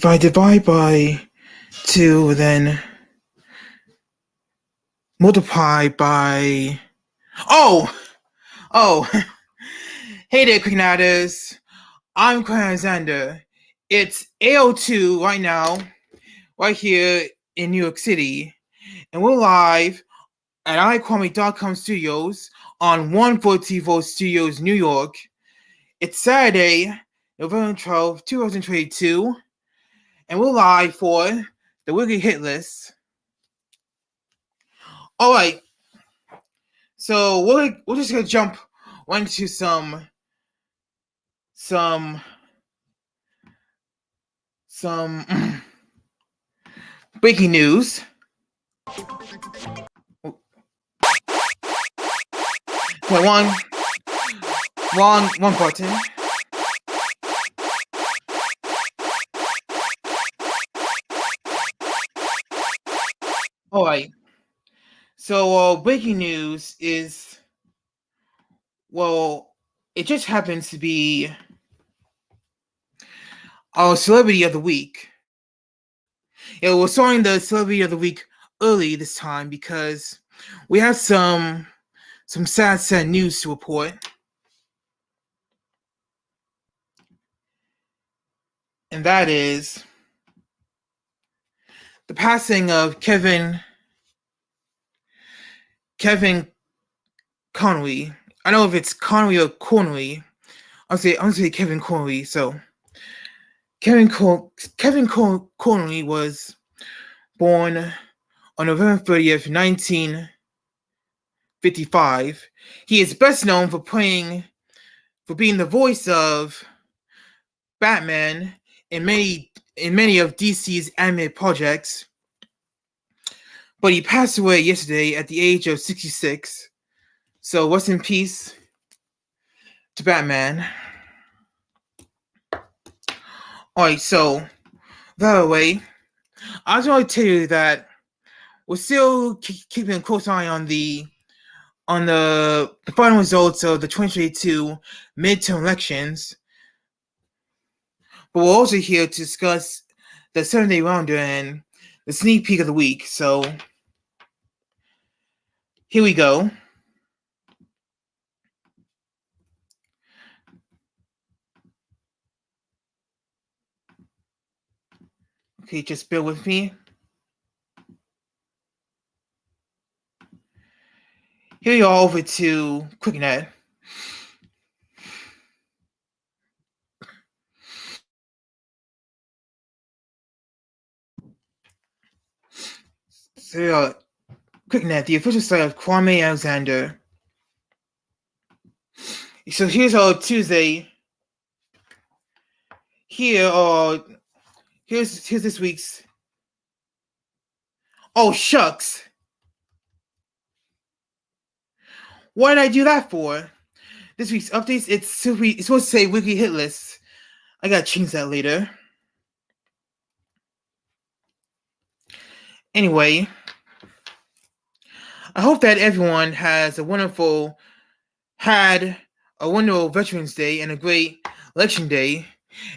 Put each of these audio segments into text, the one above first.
if I divide by 2, then multiply by... Oh! Hey there, KlicKNettars. I'm Kwame Alexander. It's 8:02 right now, right here in New York City, and we're live at iKwame.com Studios on 140 Studios, New York. It's Saturday, November 12th, 2022, and we're live for the Wkly Hit List. Alright, so we're just gonna jump into some breaking news. Okay, wrong button. Alright, so breaking news is, well, it just happens to be our Celebrity of the Week. Yeah, we're starting the Celebrity of the Week early this time because we have some sad news to report. And that is the passing of Kevin Connolly. I don't know if it's Connolly or Cornley. I'm gonna say Kevin Connolly. So Kevin Connolly was born on November 30th, 1955. He is best known for being the voice of Batman in many of DC's animated projects. But he passed away yesterday at the age of 66. So rest in peace to Batman. Alright, so that way, I just want to tell you that we're still keeping a close eye on the final results of the 2022 midterm elections. But we're also here to discuss the 7-day rounder and the sneak peek of the week. So here we go. Okay, just bear with me. Here you are over to KlicKNet. So KlicKNet, the official site of Kwame Alexander. So here's our Tuesday. Here's this week's. Oh shucks! What did I do that for? This week's updates, it's supposed to say Wkly Hit List. I gotta change that later. Anyway, I hope that everyone had a wonderful Veterans Day and a great Election Day.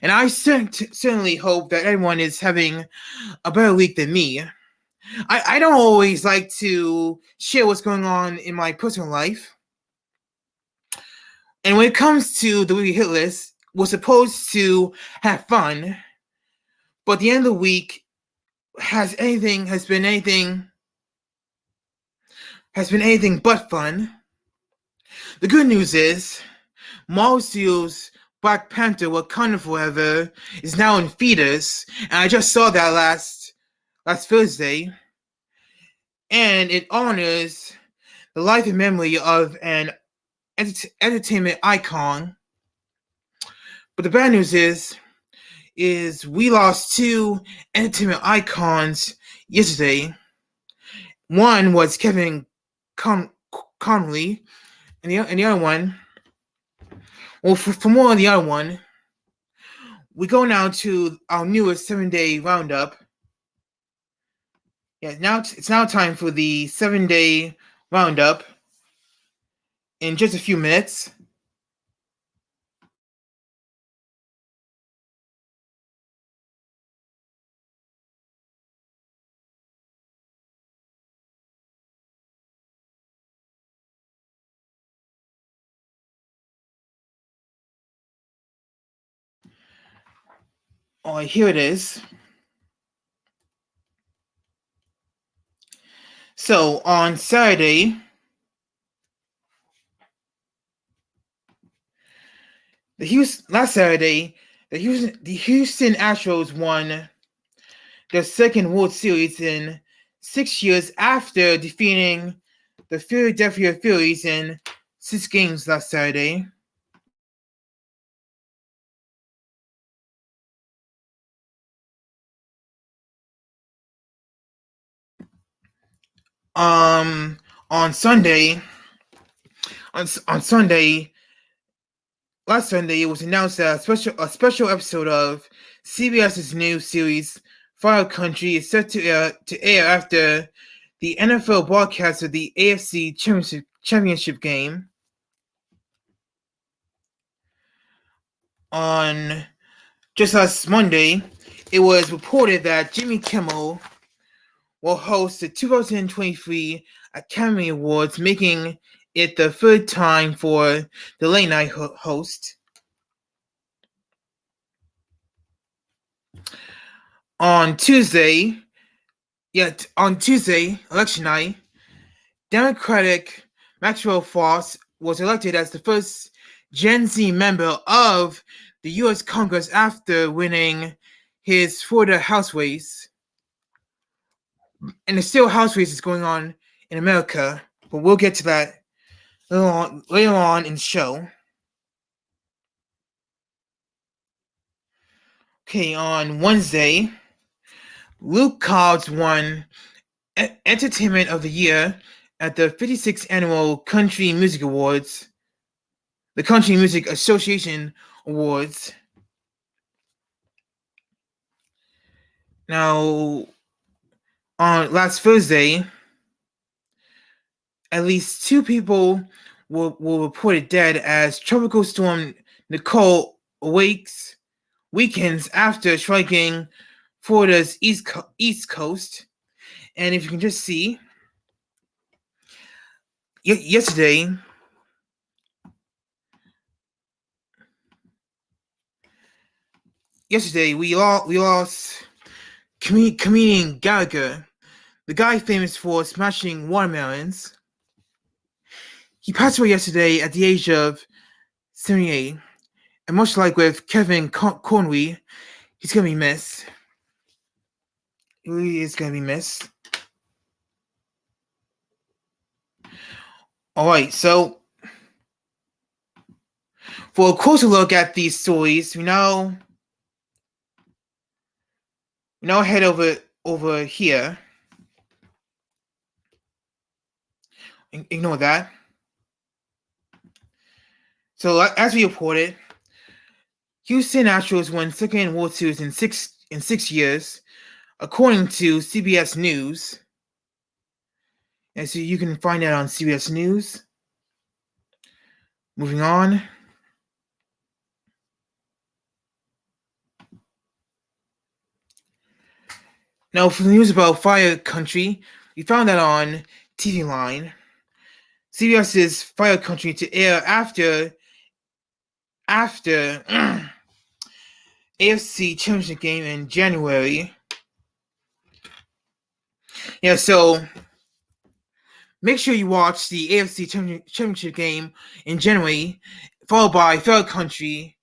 And I certainly hope that everyone is having a better week than me. I don't always like to share what's going on in my personal life. And when it comes to the Wkly Hit List, we're supposed to have fun. But the end of the week has been anything but fun. The good news is Marvel Studios' Black Panther Wakanda Forever is now in theaters, and I just saw that last Thursday, and it honors the life and memory of an entertainment icon. But the bad news is we lost 2 entertainment icons yesterday. One was Kevin Connolly, and the other one. Well, for more on the other one, we go now to our newest 7-day roundup. Yeah, it's now time for the 7-day roundup. In just a few minutes. Oh, here it is. So on Saturday, last Saturday, the Houston Astros won their second World Series in 6 years after defeating the Philadelphia Phillies in 6 games last Saturday. On Sunday, on Sunday, last Sunday, it was announced that a special episode of CBS's new series Fire Country is set to air after the NFL broadcast of the AFC Championship game. On just last Monday, it was reported that Jimmy Kimmel will host the 2023 Academy Awards, making it the third time for the late night host. On Tuesday, election night, Democratic Maxwell Foss was elected as the first Gen Z member of the U.S. Congress after winning his Florida House race. And the still House race is going on in America, but we'll get to that later on in the show. Okay, on Wednesday, Luke Cobbs won Entertainment of the Year at the 56th Annual Country Music Awards, the Country Music Association Awards. Now, on last Thursday, at least 2 people were reported dead as Tropical Storm Nicole weakens after striking Florida's east coast. And if you can just see, yesterday, we lost comedian Gallagher, the guy famous for smashing watermelons. He passed away yesterday at the age of 78, and much like with Kevin Conway, he's gonna be missed. He really is gonna be missed. All right, so for a closer look at these stories, we now head over here. Ignore that. So as we reported, Houston Astros won second World Series in six years, according to CBS News. And so you can find that on CBS News. Moving on. Now, for the news about Fire Country, we found that on TV Line. CBS's Fire Country to air after AFC Championship game in January. Yeah, so make sure you watch the AFC Championship game in January, followed by Fire Country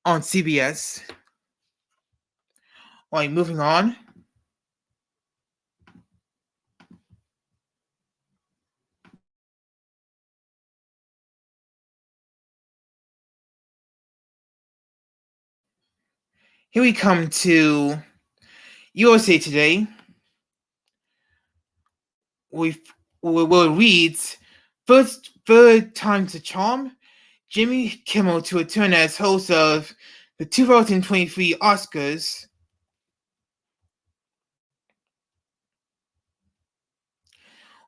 on CBS. All right, moving on. Here we come to USA Today. Where it reads, third time's a charm, Jimmy Kimmel to return as host of the 2023 Oscars.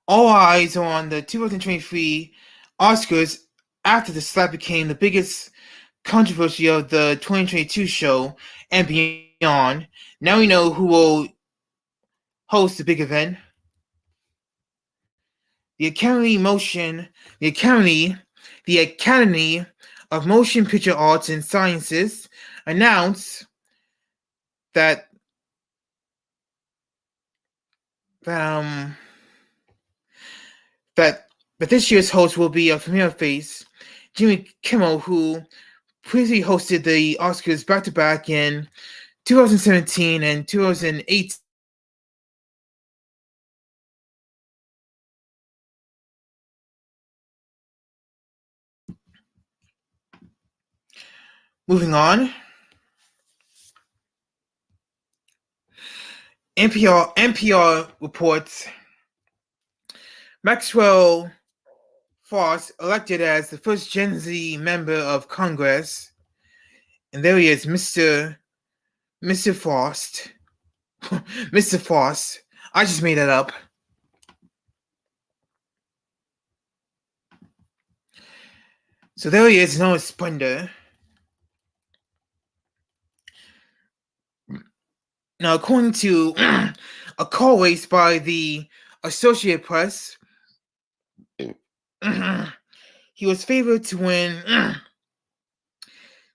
All eyes are on the 2023 Oscars after the slap became the biggest controversy of the 2022 show and beyond. Now we know who will host the big event. The Academy of Motion Picture Arts and Sciences announced that um that that this year's host will be a familiar face, Jimmy Kimmel, who previously hosted the Oscars back to back in 2017 and 2018. Moving on, NPR reports Maxwell Foss elected as the first Gen Z member of Congress, and there he is, Mr. Foss. Mr. Foss. I just made that up. So there he is, known as Splendor. Now, according to a call raised by the Associated Press, he was favored to win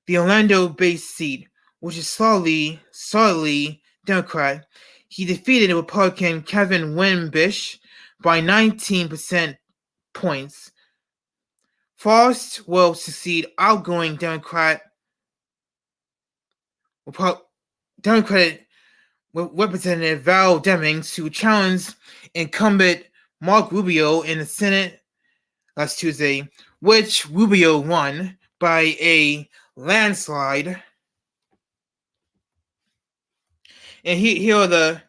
the Orlando-based seat, which is solidly Democrat. He defeated Republican Kevin Wimbish by 19% points. Foss will succeed outgoing Democratic Representative Val Demings, who challenged incumbent Mark Rubio in the Senate last Tuesday, which Rubio won by a landslide. And here are the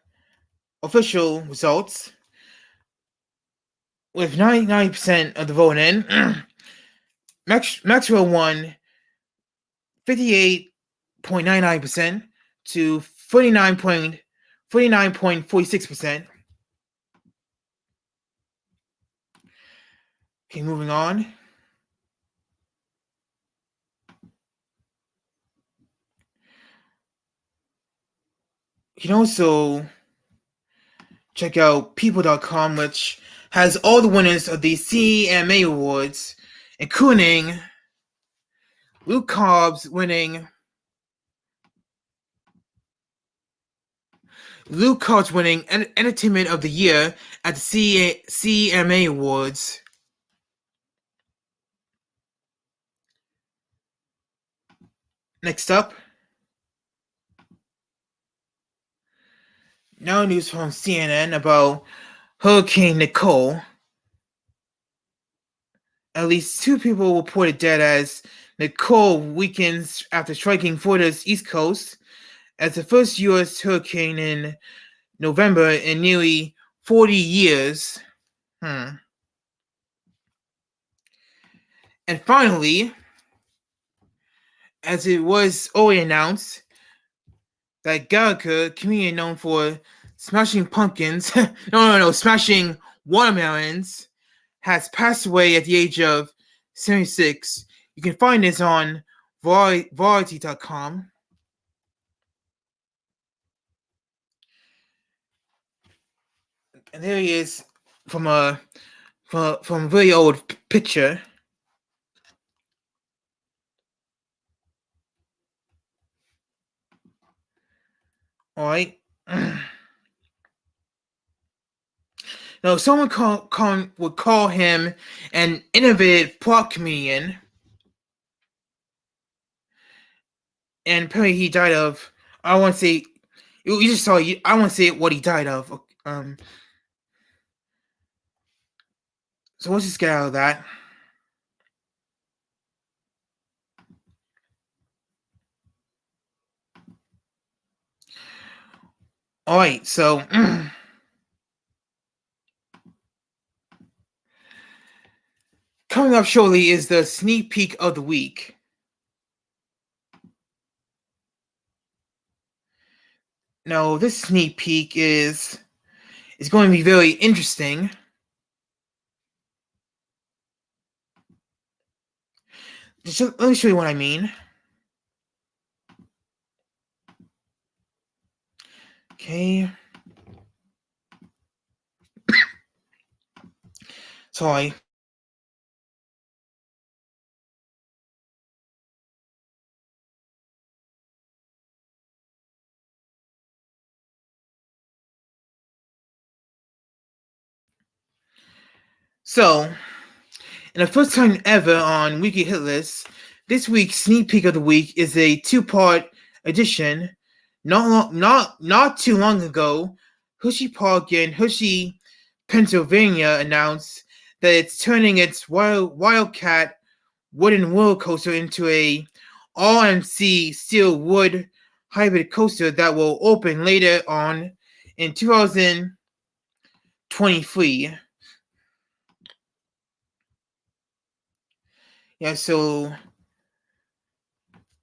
official results. With 99% of the vote in, Maxwell won 58.99% to 49.46%. Okay, moving on. You can also check out people.com, which has all the winners of the CMA Awards, including Luke Cobbs winning Entertainment of the Year at the CMA Awards. Next up, now news from CNN about Hurricane Nicole. At least 2 people reported dead as Nicole weakens after striking Florida's East Coast as the first U.S. hurricane in November in nearly 40 years. And finally, as it was already announced, that Gattaca, comedian known for smashing pumpkins, smashing watermelons, has passed away at the age of 76. You can find this on Variety.com. And there he is from a very old picture. All right. Now, someone would call him an innovative plot comedian, and apparently he died of. I want to say, you just saw. I want to say what he died of. So let's just get out of that. All right, so coming up shortly is the sneak peek of the week. Now, this sneak peek is going to be very interesting. Let me show you what I mean. Okay. Sorry. So, in the first time ever on Wkly Hit List, this week's sneak peek of the week is a two-part edition. Not too long ago, Hershey Park in Hershey, Pennsylvania announced that it's turning its Wildcat wooden roller coaster into a RMC steel wood hybrid coaster that will open later on in 2023. Yeah, so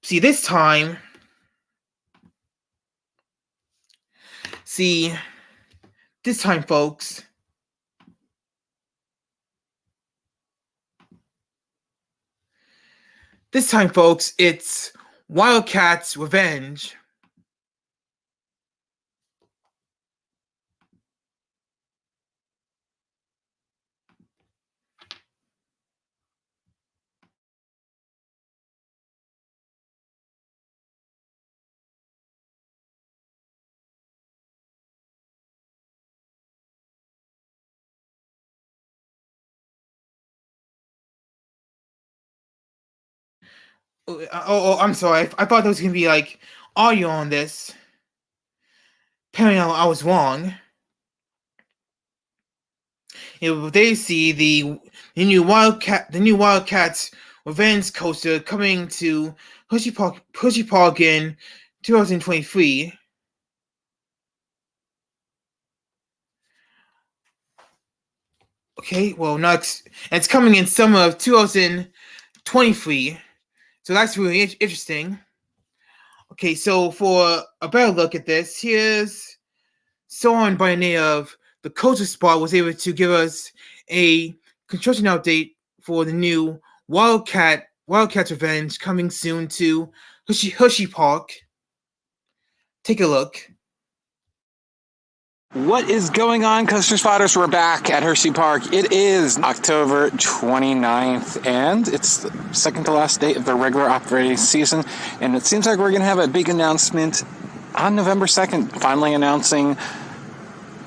this time, folks, it's Wildcat's Revenge. Oh, I'm sorry. I thought there was gonna be like audio on this. Apparently, I was wrong. They see the new Wildcats Revenge coaster coming to Hershey Park in 2023. Okay, well, it's coming in summer of 2023. So that's really interesting. Okay, so for a better look at this, here's someone by the name of the Coaster Spot was able to give us a construction update for the new Wildcat's Revenge coming soon to Hershey Park. Take a look. What is going on, Coaster Spotters? We're back at Hershey Park. It is October 29th, and it's the second to last day of the regular operating season, and it seems like we're going to have a big announcement on November 2nd, finally announcing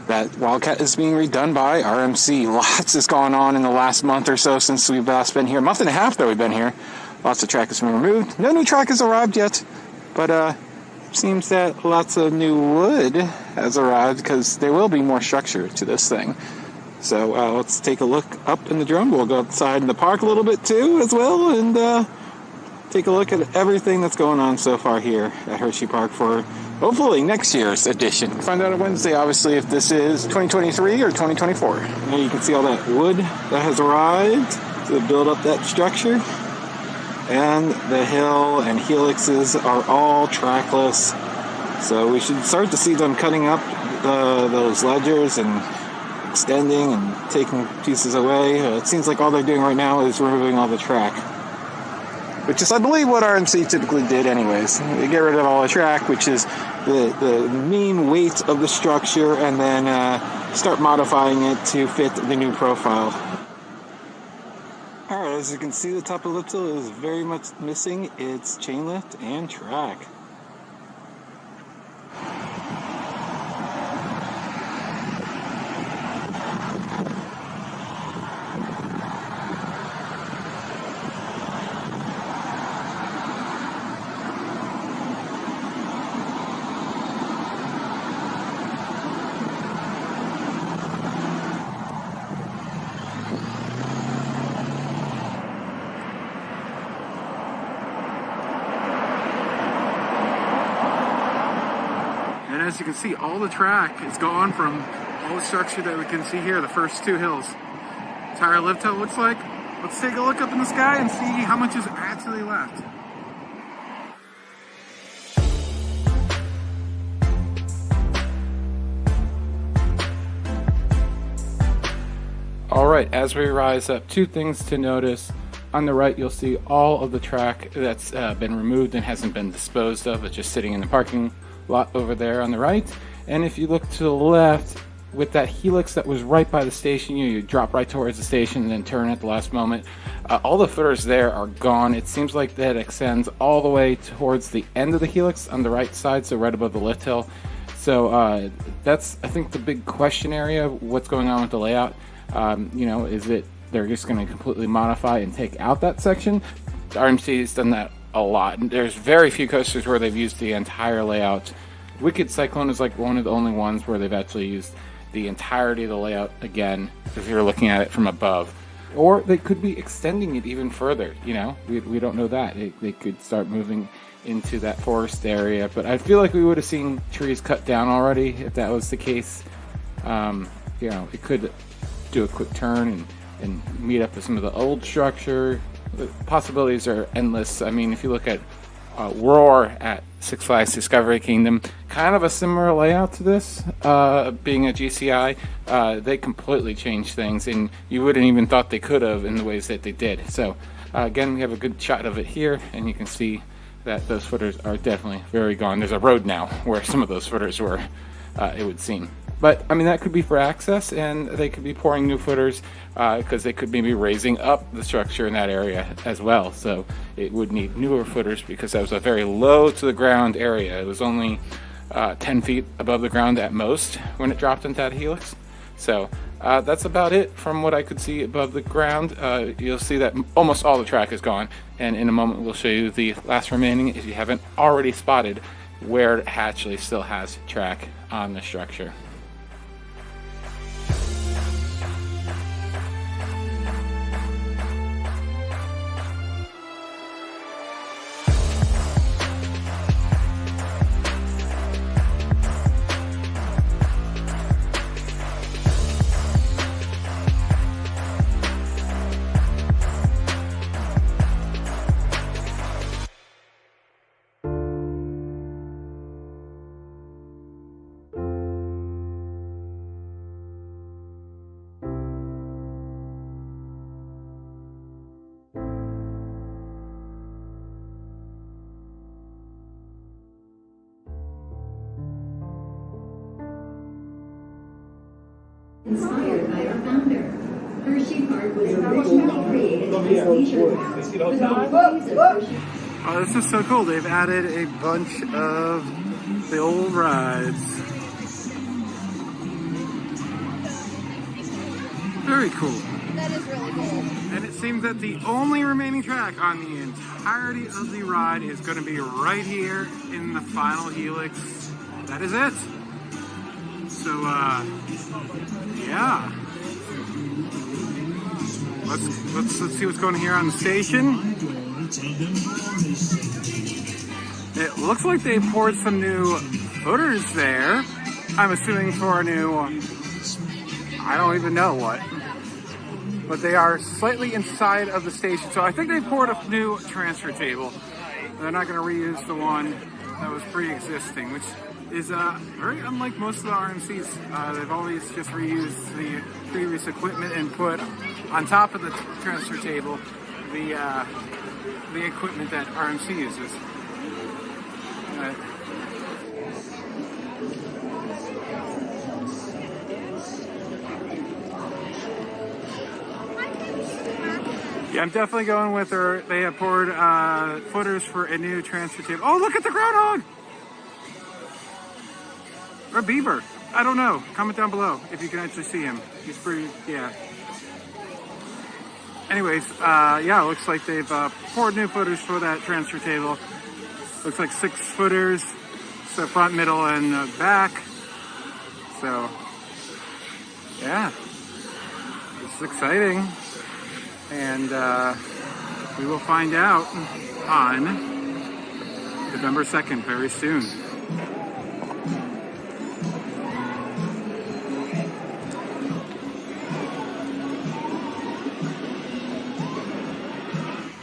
that Wildcat is being redone by RMC. Lots has gone on in the last month or so since we've last been here. A month and a half that we've been here. Lots of track has been removed. No new track has arrived yet, but seems that lots of new wood has arrived because there will be more structure to this thing. So let's take a look up in the drone. We'll go outside in the park a little bit too as well and take a look at everything that's going on so far here at Hershey Park for hopefully next year's edition. Find out on Wednesday, obviously, if this is 2023 or 2024. Now you can see all that wood that has arrived to build up that structure. And the hill and helixes are all trackless. So we should start to see them cutting up those ledgers and extending and taking pieces away. It seems like all they're doing right now is removing all the track. Which is, I believe, what RMC typically did anyways. They get rid of all the track, which is the mean weight of the structure, and then start modifying it to fit the new profile. Alright, as you can see, the top elliptical is very much missing its chain lift and track. And as you can see, all the track is gone from all the structure that we can see here, the first two hills. Entire lift hill looks like. Let's take a look up in the sky and see how much is actually left. Alright, as we rise up, two things to notice. On the right, you'll see all of the track that's been removed and hasn't been disposed of. It's just sitting in the parking lot over there on the right. And if you look to the left, with that helix that was right by the station, you drop right towards the station and then turn at the last moment. All the footers there are gone. It seems like that extends all the way towards the end of the helix on the right side, so right above the lift hill. So that's, I think, the big question area, what's going on with the layout. You know, is it they're just going to completely modify and take out that section? RMC has done that a lot. There's very few coasters where they've used the entire layout. Wicked Cyclone is like one of the only ones where they've actually used the entirety of the layout again, if you're looking at it from above. Or they could be extending it even further, you know? We don't know that. They could start moving into that forest area, but I feel like we would have seen trees cut down already if that was the case. You know, it could do a quick turn and meet up with some of the old structure. The possibilities are endless. I mean, if you look at Roar at Six Flags Discovery Kingdom, kind of a similar layout to this, being a GCI. They completely changed things, and you wouldn't even thought they could have in the ways that they did. So again, we have a good shot of it here, and you can see that those footers are definitely very gone. There's a road now where some of those footers were, it would seem. But I mean, that could be for access, and they could be pouring new footers because they could maybe raising up the structure in that area as well. So it would need newer footers because that was a very low to the ground area. It was only 10 feet above the ground at most when it dropped into that helix. So that's about it from what I could see above the ground. You'll see that almost all the track is gone, and in a moment we'll show you the last remaining, if you haven't already spotted, where it actually still has track on the structure. Inspired by our founder. Hershey Park was originally created as a leisure house for the employees of Hershey. Oh, this is so cool. They've added a bunch of the old rides. Very cool. That is really cool. And it seems that the only remaining track on the entirety of the ride is going to be right here in the final helix. That is it. So, yeah. Let's see what's going on here on the station. It looks like they poured some new footers there. I'm assuming for a new, I don't even know what. But they are slightly inside of the station. So I think they poured a new transfer table. They're not going to reuse the one that was pre-existing, which is very unlike most of the RMCs. They've always just reused the previous equipment and put on top of the transfer table the equipment that RMC uses. Yeah, I'm definitely going with her. They have poured footers for a new transfer table. Oh, look at the groundhog! Or a beaver. I don't know. Comment down below if you can actually see him. He's pretty, yeah. Anyways, yeah, it looks like they've poured new footers for that transfer table. Looks like 6 footers. So front, middle, and back. So, yeah. It's exciting. And we will find out on November 2nd very soon.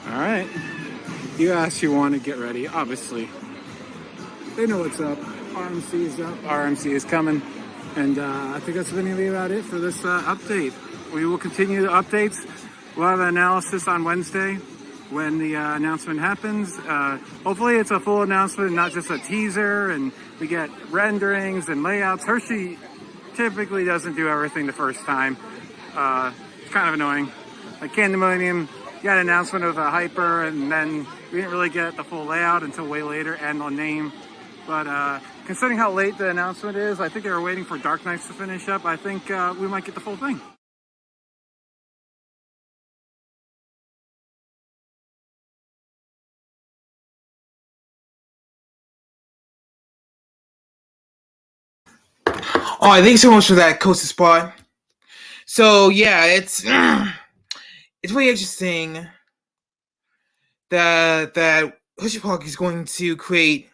All right, you actually want to get ready, obviously. They know what's up. RMC is up, RMC is coming. And I think that's going to be about it for this update. We will continue the updates. We'll have an analysis on Wednesday when the announcement happens. Hopefully it's a full announcement, not just a teaser, and we get renderings and layouts. Hershey typically doesn't do everything the first time. It's kind of annoying. Like Candemonium, you got an announcement of a hyper, and then we didn't really get the full layout until way later and the name. But considering how late the announcement is, I think they were waiting for Dark Knights to finish up. I think we might get the full thing. All right, thanks so much for that, Coaster Spot. So yeah, it's really interesting that Hershey Park is going to create.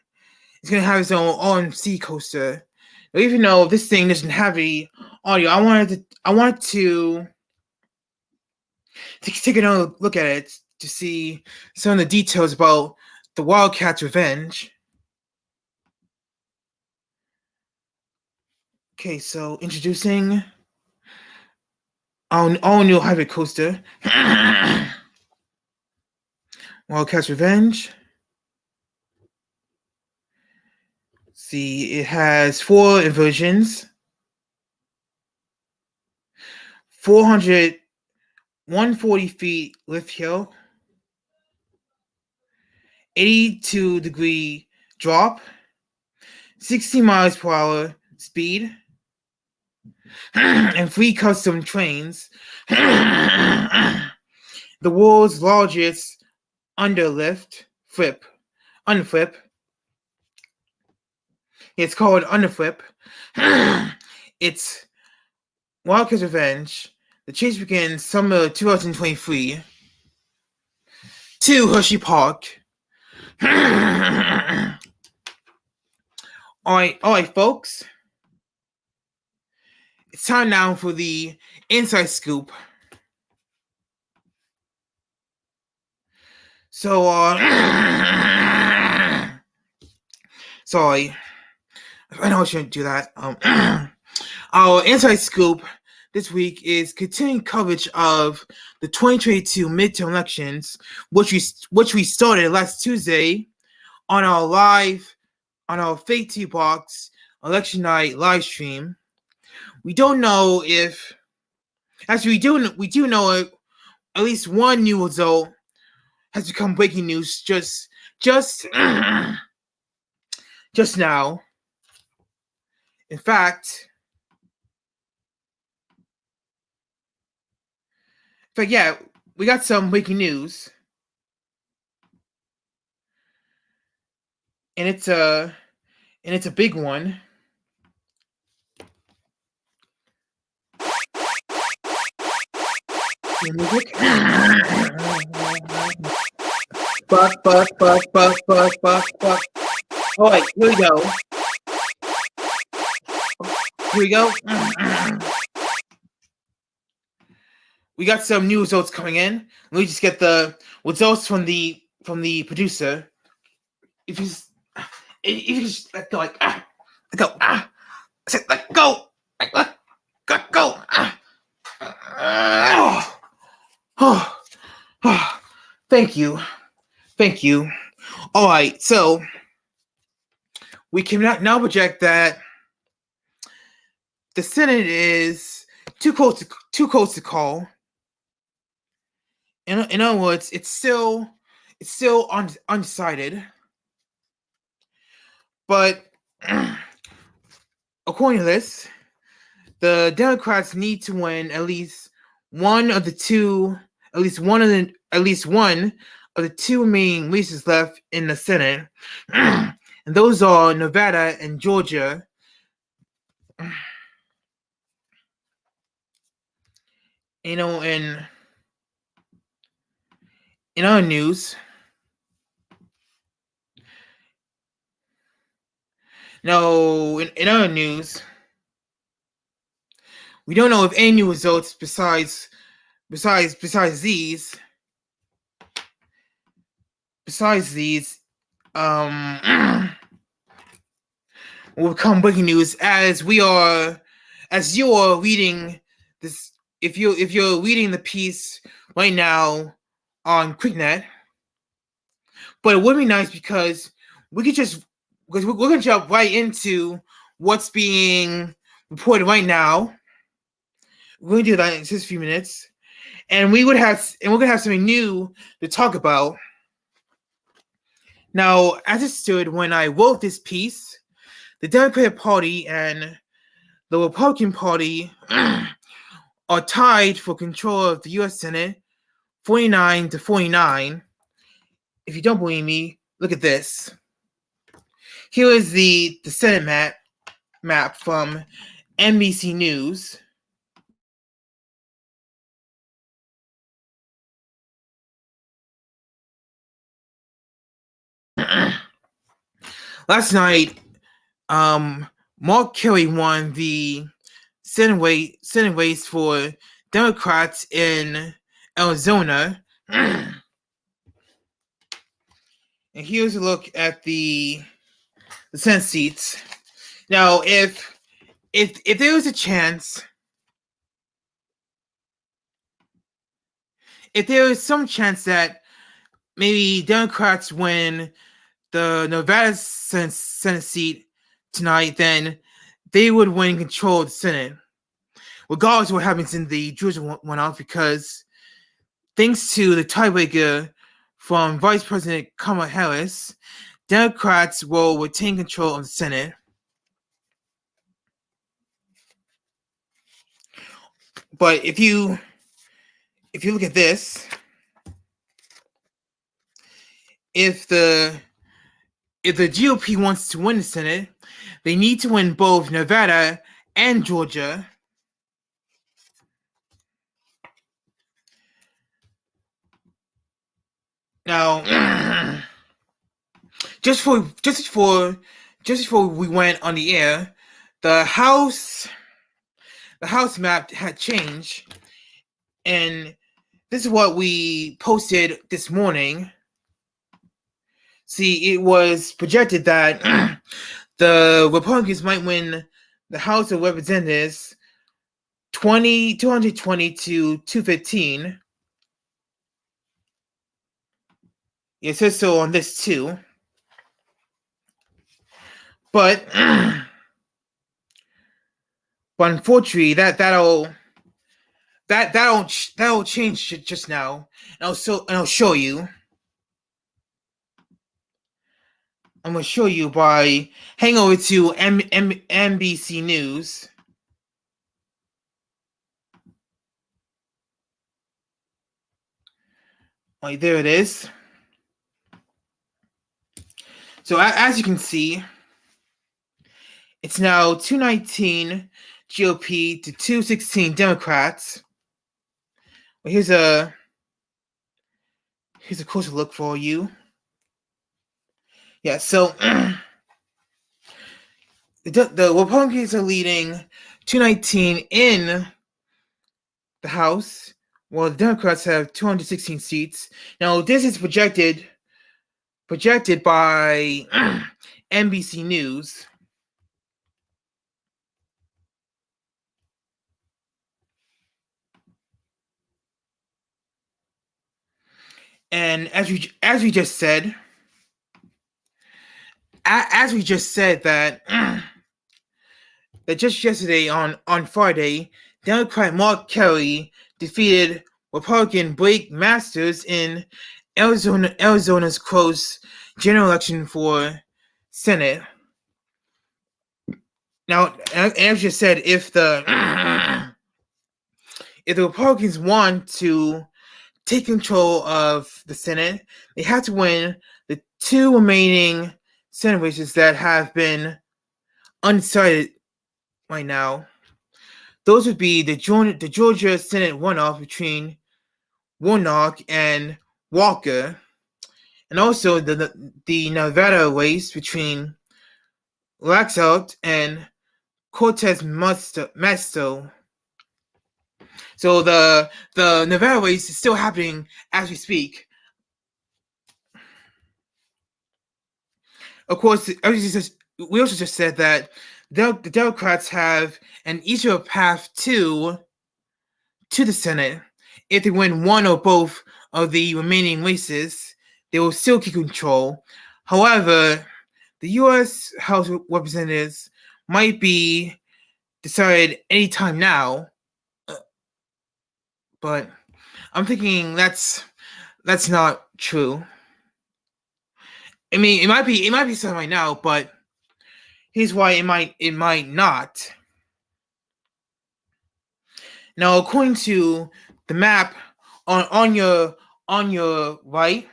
It's going to have its own RMC coaster. Even though this thing doesn't have any audio, I wanted to take another look at it to see some of the details about the Wildcat's Revenge. Okay, so introducing our all new hybrid coaster, Wildcat's Revenge. See, it has 4 inversions, 140 feet lift hill, 82-degree drop, 60 miles per hour speed, and 3 custom trains. The world's largest underflip. It's called underflip. It's Wildcat's Revenge. The chase begins summer 2023 to Hershey Park. All right, folks. It's time now for the inside scoop. So, sorry, I know I shouldn't do that. Our inside scoop this week is continuing coverage of the 2022 midterm elections, which we started last Tuesday on our FakeTV Box election night live stream. We don't know if, actually we do know at least one new result has become breaking news just now. In fact, yeah, we got some breaking news, and it's a big one. Music. Buck. All right, here we go. We got some new results coming in. Let me just get the results from the producer. If you just let go, like let go, I said let go, let go. Thank you. All right, so we can now project that the Senate is too close to call. In other words, it's still undecided. But according to this, the Democrats need to win at least one of the two remaining races left in the Senate, and those are Nevada and Georgia. You know, in other news, in other news, we don't know if any new results besides these will become breaking news as you are reading this. If you're reading the piece right now on KlicKNet, but it would be nice because we're gonna jump right into what's being reported right now. We're gonna do that in just a few minutes, and we're gonna have something new to talk about. Now, as it stood when I wrote this piece, the Democratic Party and the Republican Party are tied for control of the U.S. Senate, 49-49. If you don't believe me, look at this. Here is the Senate map from NBC News. Last night, Mark Kelly won the Senate race for Democrats in Arizona. And here's a look at the Senate seats. Now, if there was a chance, if there was some chance that maybe Democrats win the Nevada Senate seat tonight, then they would win control of the Senate, regardless of what happens in the Georgia runoff, because thanks to the tiebreaker from Vice President Kamala Harris, Democrats will retain control of the Senate. But if you look at this, if the GOP wants to win the Senate, they need to win both Nevada and Georgia. Now, just before we went on the air, the House map had changed, and this is what we posted this morning. See, it was projected that the Republicans might win the House of Representatives 220 to 215. It says so on this too. But unfortunately, that'll change just now, and I'll show you. I'm gonna show you by hang over to NBC News. Right there it is. So as you can see, it's now 219 GOP to 216 Democrats. Well, here's a closer look for you. Yeah, so the Republicans are leading 219 in the House, while the Democrats have 216 seats. Now, this is projected by NBC News. And as we just said that that just yesterday on Friday, Democrat Mark Kelly defeated Republican Blake Masters in Arizona's close general election for Senate. Now, as I just said, if the Republicans want to take control of the Senate, they have to win the two remaining Senate races that have been undecided right now. Those would be the Georgia Senate runoff between Warnock and Walker, and also the Nevada race between Laxalt and Cortez Masto. So the Nevada race is still happening as we speak. Of course, we also just said that the Democrats have an easier path to the Senate. If they win one or both of the remaining races, they will still keep control. However, the U.S. House of Representatives might be decided anytime now, but I'm thinking that's not true. I mean, it might be decided right now, but here's why it might not. Now, according to the map on your right,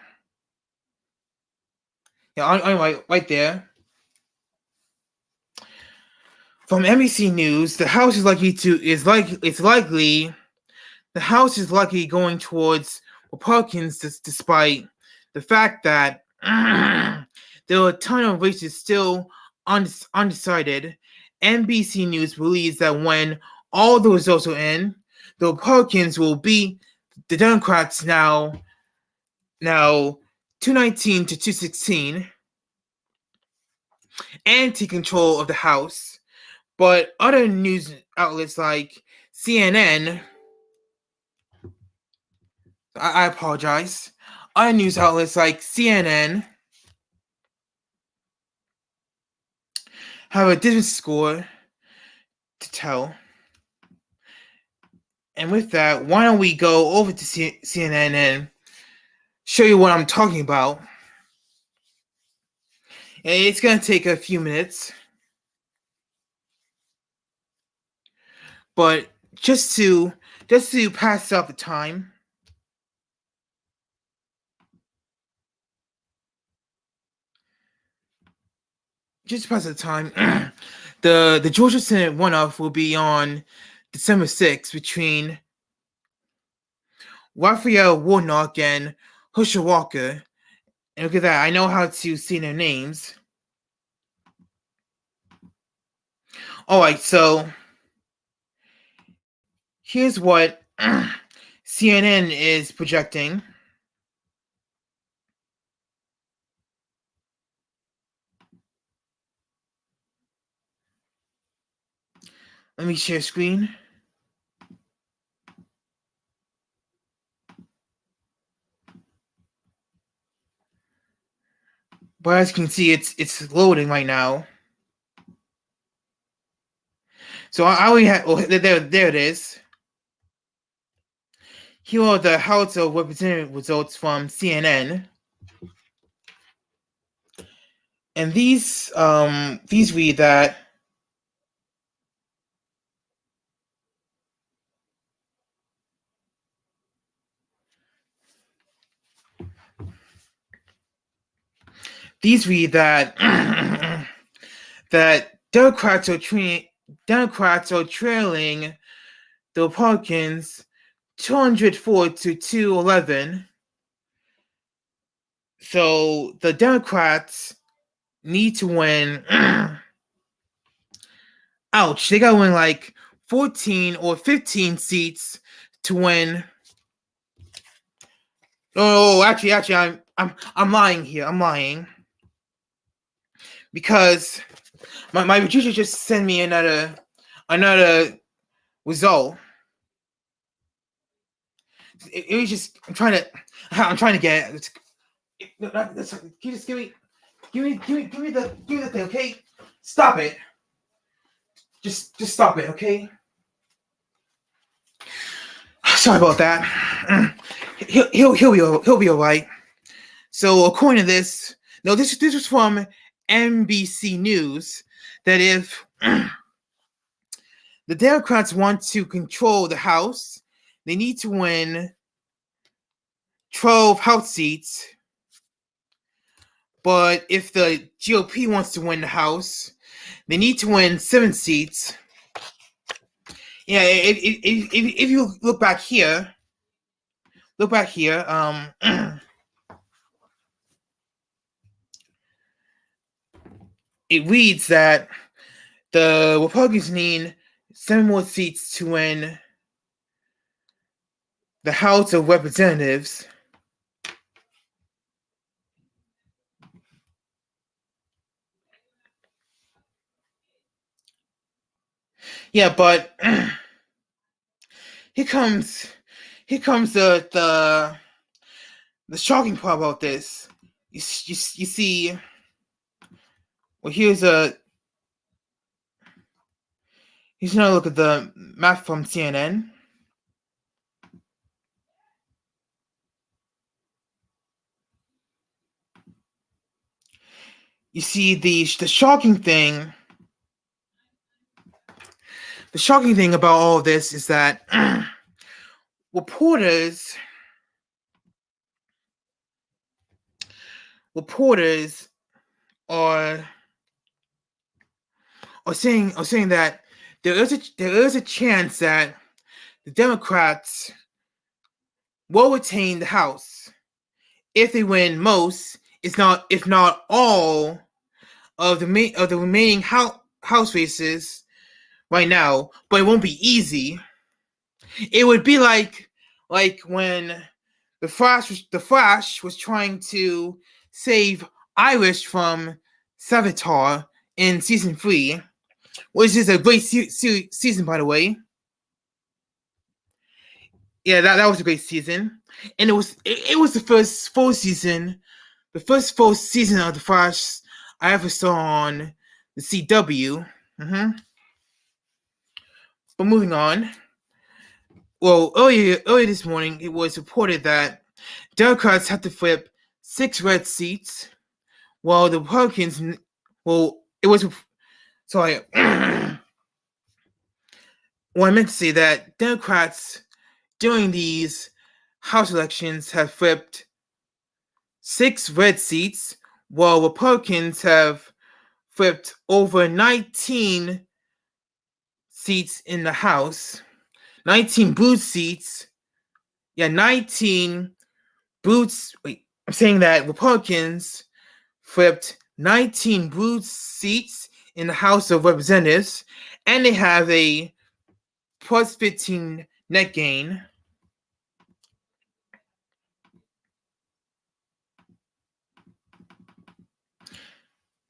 yeah, on right there. From NBC News, the House is likely going towards Republicans, despite the fact that there are a ton of races still undecided. NBC News believes that when all the results are in, the Republicans will beat the Democrats now 219 to 216, and take control of the House. But other news outlets like CNN, I apologize, other news outlets like CNN have a different score to tell. And with that, why don't we go over to CNN and show you what I'm talking about. It's going to take a few minutes. But just to pass up the time, the Georgia Senate runoff will be on December 6th between Raphael Warnock and Herschel Walker. And look at that, I know how to see their names. Alright, so here's what CNN is projecting. Let me share screen. But as you can see, it's loading right now. So I already have, there it is. Here are the House of Representatives results from CNN. And these read that that Democrats are trailing the Republicans 204 to 211. So the Democrats need to win. Ouch! They gotta win like 14 or 15 seats to win. Oh, actually, I'm lying here. I'm lying because my producer just sent me another result. It was just I'm trying to get it. Can you just give me the thing, okay? Stop it. Just stop it, okay? Sorry about that. He'll be all right. So according to this, no, this was from NBC News, that if the Democrats want to control the House, they need to win 12 House seats. But if the GOP wants to win the House, they need to win 7 seats. Yeah, if you look back here, it reads that the Republicans need 7 more seats to win the House of Representatives. Yeah, but here comes the shocking part about this. You see, well, here's another look at the map from CNN. You see the shocking thing. The shocking thing about all of this is that reporters are are saying that there is a chance that the Democrats will retain the House if they win most, if not all, of the remaining House races right now. But it won't be easy. It would be like when the Flash was trying to save Irish from Savitar in season 3, which is a great season, by the way. Yeah, that was a great season, and it was the first full season of the Flash I ever saw on the CW. But moving on. Well, earlier this morning, it was reported that Democrats had to flip 6 red seats, while the Republicans, it was, sorry, well, I meant to say that Democrats during these House elections have flipped 6 red seats, while Republicans have flipped over 19 seats in the House. 19 blue seats. Yeah, 19 boots. Wait, I'm saying that Republicans flipped 19 blue seats in the House of Representatives, and they have a plus 15 net gain.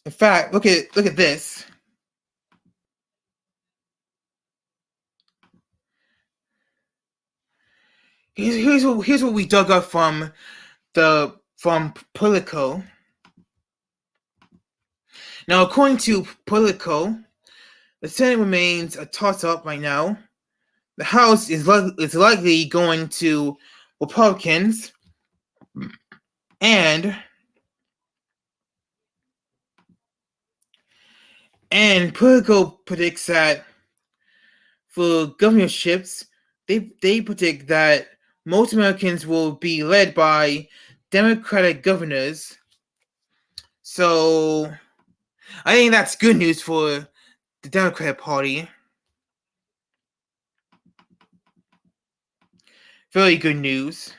In fact, look at this. Here's what we dug up from Politico. Now, according to Politico, the Senate remains a toss-up right now. The House is likely going to Republicans, and Politico predicts that for governorships, they predict that most Americans will be led by Democratic governors. So I think that's good news for the Democratic Party. Very good news.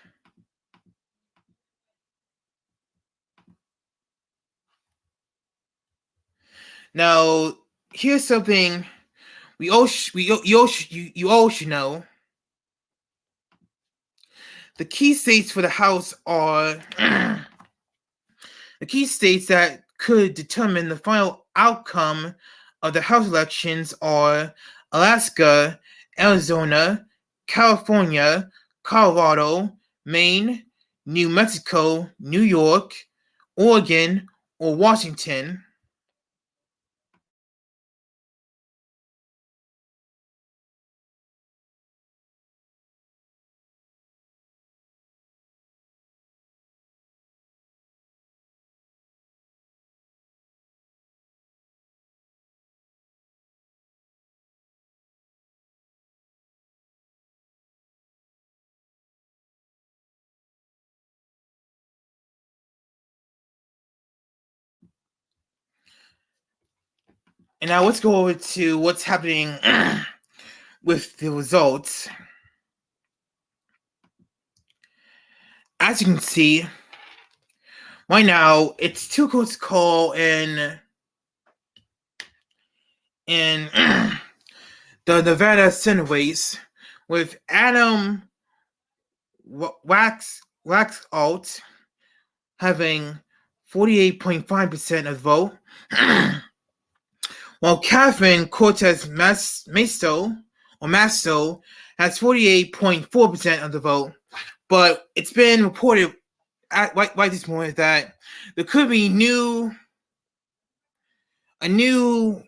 Now, here's something you all should know. The key states for the House are the key states that could determine the final outcome of the House elections are Alaska, Arizona, California, Colorado, Maine, New Mexico, New York, Oregon, or Washington. And now let's go over to what's happening with the results. As you can see, right now it's too close to call in the Nevada Senate race, with Adam Waxalt having 48.5% of the vote, while Catherine Cortez Masto has 48.4% of the vote. But it's been reported right this morning that there could be a new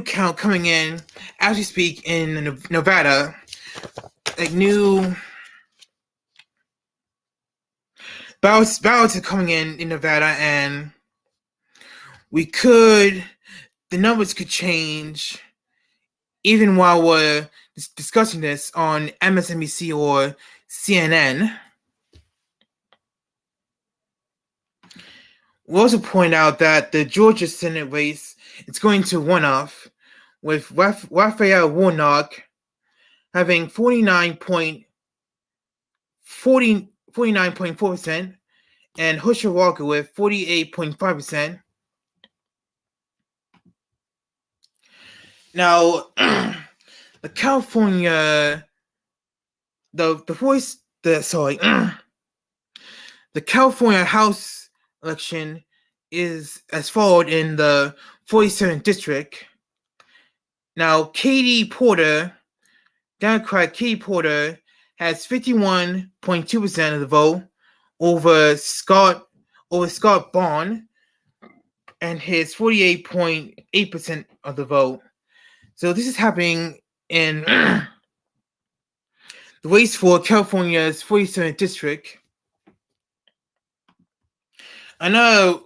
count coming in as we speak in Nevada, like new ballots are coming in Nevada, and the numbers could change even while we're discussing this on MSNBC or CNN. We'll also point out that the Georgia Senate race it's going to runoff, with Raphael Warnock having 49.4%, and Herschel Walker with 48.5%. Now, the California, the California House election is as followed in the 47th district. Now, Democrat Katie Porter has 51.2% of the vote over Scott Bond, and his 48.8% of the vote. So this is happening in the race for California's 47th district. Another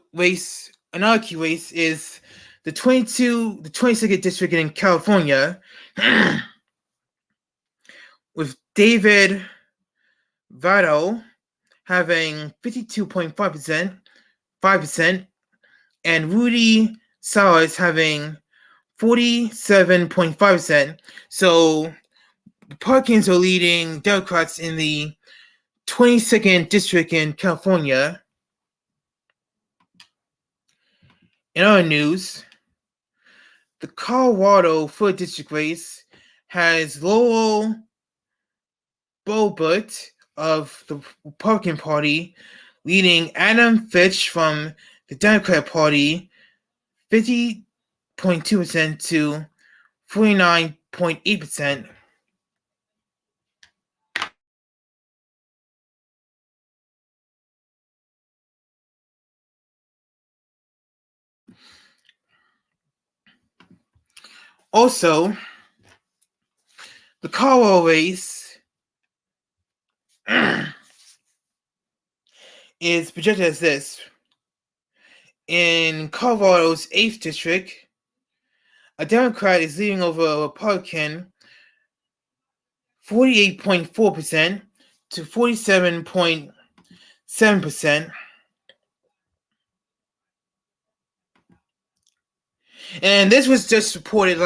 key race is the 22nd district in California, with David Vado having 52.5%, and Rudy Salas having 47.5%. So Republicans are leading Democrats in the 22nd district in California. In other news, the Colorado 3rd district race has Lowell Boebert of the Republican Party leading Adam Fitch from the Democratic Party 50.2% to 49.8%. Also, the Colorado race is projected as this. In Colorado's 8th district, a Democrat is leading over a Republican 48.4% to 47.7%. And this was just reported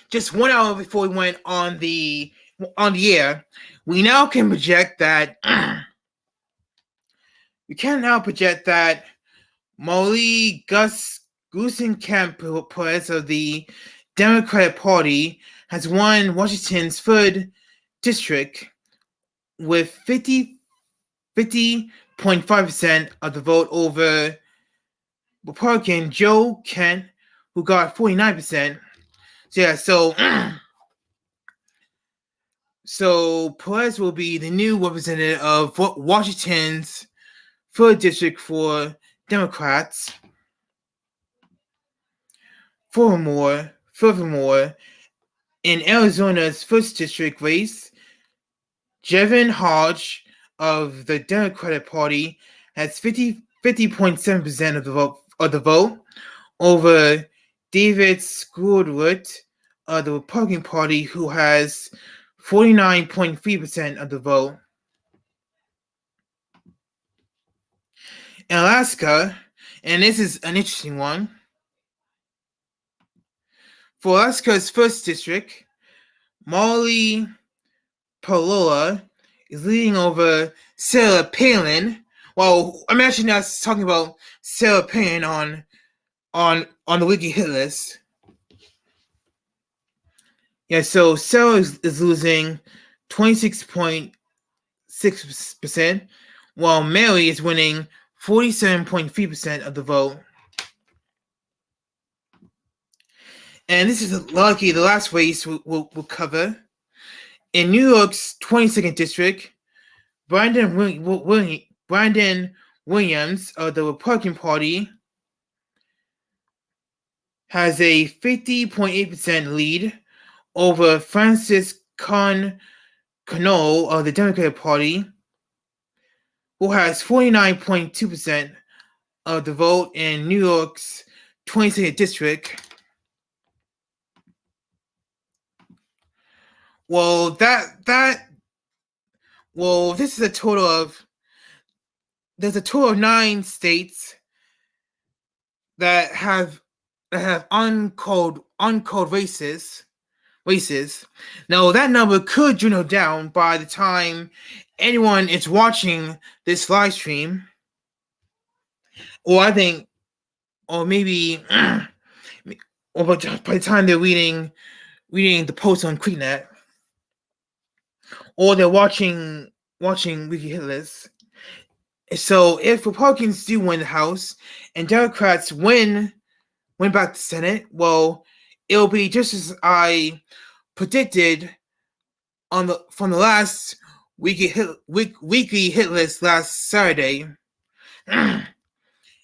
just 1 hour before we went on the air. We now can project that Molly Gusenkamp Perez of the Democratic Party has won Washington's 3rd district with 50.5% of the vote over Republican Joe Kent, who got 49%. So Perez will be the new representative of Washington's 3rd district for Democrats. Furthermore, in Arizona's 1st district race, Jevin Hodge of the Democratic Party has 50.7% of the vote over David Skrulwood of the Republican Party, who has 49.3% of the vote. In Alaska, and this is an interesting one, for Alaska's 1st district, Molly Palola is leading over Sarah Palin. Well, I'm actually not talking about Sarah Palin on the Wkly Hit List. Yeah, so Sarah is losing 26.6%, while Mary is winning 47.3% of the vote. And this is likely the last race we'll cover. In New York's 22nd district, Brandon Williams of the Republican Party has a 50.8% lead over Francis Connell of the Democratic Party, who has 49.2% of the vote in New York's 22nd district. Well, this is a total of, there's a total of 9 states that have that have uncalled races. Now that number could dwindle down by the time anyone is watching this live stream, or maybe, or by the time they're reading the post on KlicKNet, or they're watching Wkly Hit List. So if Republicans do win the House and Democrats win back the Senate, well, it'll be just as I predicted from the last Wkly Hit List last Saturday, and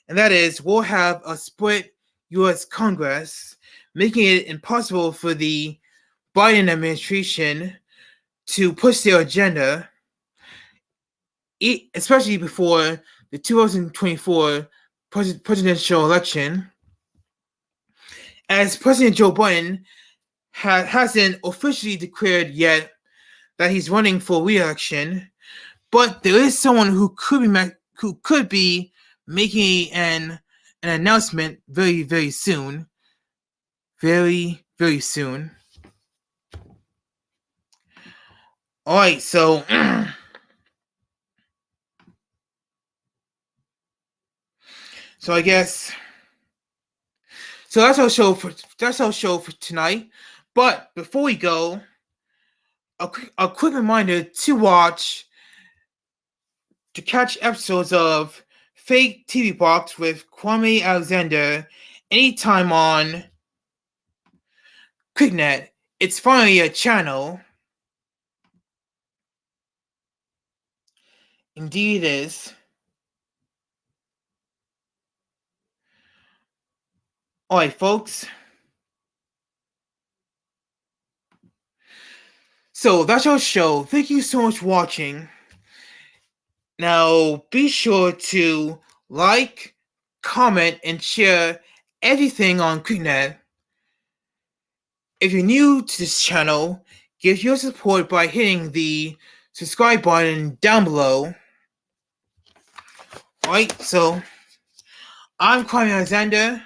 that is we'll have a split U.S. Congress, making it impossible for the Biden administration to push their agenda, especially before the 2024 presidential election, as President Joe Biden hasn't officially declared yet that he's running for re-election, but there is someone who could be making an announcement very, very soon. Very, very soon. All right, so I guess that's our show for tonight. But before we go, a quick reminder to catch episodes of FakeTV Box with Kwame Alexander anytime on KlicKNet. It's finally a channel. Indeed it is. Alright, folks. So that's our show. Thank you so much for watching. Now be sure to like, comment, and share everything on KlicKNet. If you're new to this channel, give your support by hitting the subscribe button down below. Alright, so I'm Kwame Alexander,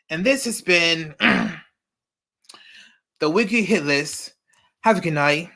and this has been the Wkly Hit List. Have a good night.